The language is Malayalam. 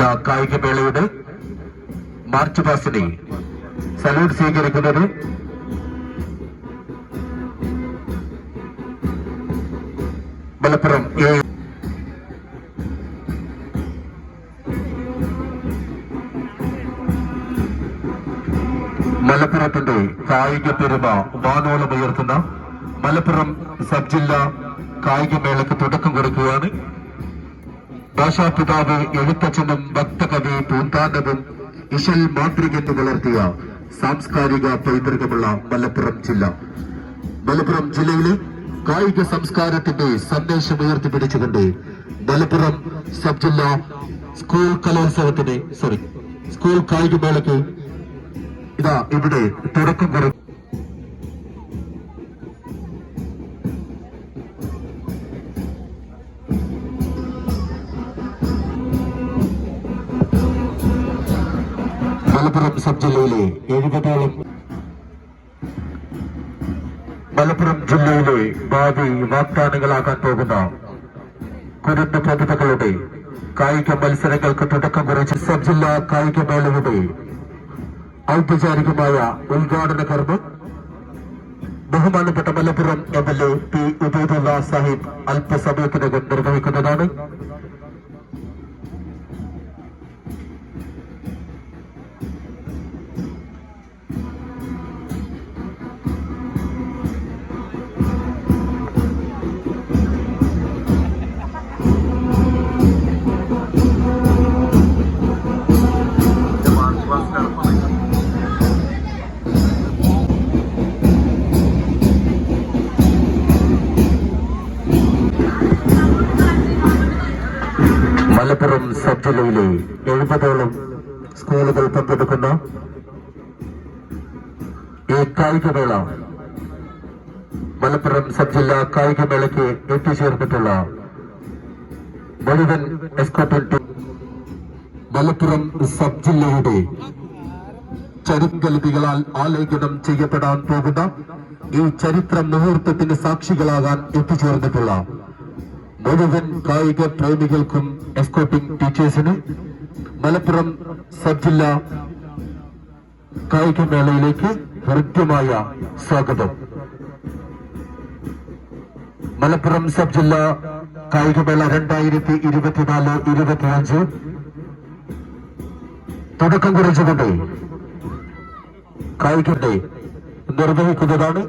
ജില്ലാ കായികമേളയുടെ മാർച്ച് പാസിനെ സല്യൂട്ട് സ്വീകരിക്കുന്നത് മലപ്പുറം മലപ്പുറത്തിന്റെ കായിക പെരുമ വാനോളമുയർത്തുന്ന മലപ്പുറം സബ് ജില്ലാ കായികമേളയ്ക്ക് തുടക്കം കൊടുക്കുകയാണ്. ഭാഷാപിതാവ് എഴുത്തച്ഛനും ഭക്തകവി പൂന്താനവും ഇശൽ മാതൃകെന്ന് വളർത്തിയ സാംസ്കാരിക പൈതൃകമുള്ള മലപ്പുറം ജില്ല. മലപ്പുറം ജില്ലയിലെ കായിക സംസ്കാരത്തിന്റെ സന്ദേശം ഉയർത്തിപ്പിടിച്ചുകൊണ്ട് മലപ്പുറം സബ് ജില്ലാ സ്കൂൾ കലോത്സവത്തിന് സ്കൂൾ കായികമേളയ്ക്ക് ഇതാ ഇവിടെ തുടക്കം കുറിക്കും. മലപ്പുറം സബ് ജില്ലയിലെ 70ഓളം മലപ്പുറം ജില്ലയിലെ ഭാവി വാഗ്ദാനങ്ങളാകാൻ പോകുന്ന കുരുന്ന പ്രതിഭകളുടെ കായിക മത്സരങ്ങൾക്ക് തുടക്കം കുറിച്ച സബ് ജില്ലാ കായികമേളയുടെ ഔപചാരികമായ ഉദ്ഘാടന കർമ്മം ബഹുമാനപ്പെട്ട മലപ്പുറം MLA P. ഉബൈദുള്ള സാഹിബ് അല്പസമയത്തിനകം നിർവഹിക്കുന്നതാണ്. മലപ്പുറം സബ് ജില്ലയിലെ 70ഓളം സ്കൂളുകൾ പങ്കെടുക്കുന്ന ഈ കായികമേള മലപ്പുറം സബ് ജില്ലാ കായികമേളയ്ക്ക് എത്തിച്ചേർന്നിട്ടുള്ള മുഴുവൻ എസ്കോർട്ട് ടീം മലപ്പുറം സബ് ജില്ലയുടെ ചരിത്രലിപികളാൽ ആലേഖനം ചെയ്യപ്പെടാൻ പോകുന്ന ഈ ചരിത്ര മുഹൂർത്തത്തിന് സാക്ഷികളാകാൻ എത്തിച്ചേർന്നിട്ടുള്ള മുഴുവൻ കായിക പ്രേമികൾക്കും എസ്കോർട്ടിംഗ് ടീച്ചേഴ്സിന് മലപ്പുറം സബ് ജില്ലാ കായികമേളയിലേക്ക് ഹൃദ്യമായ സ്വാഗതം. മലപ്പുറം സബ് ജില്ലാ കായികമേള 2024-25 തുടക്കം കുറിച്ചുകൊണ്ട് കായികത്തെ നിർവഹിക്കുന്നതാണ്.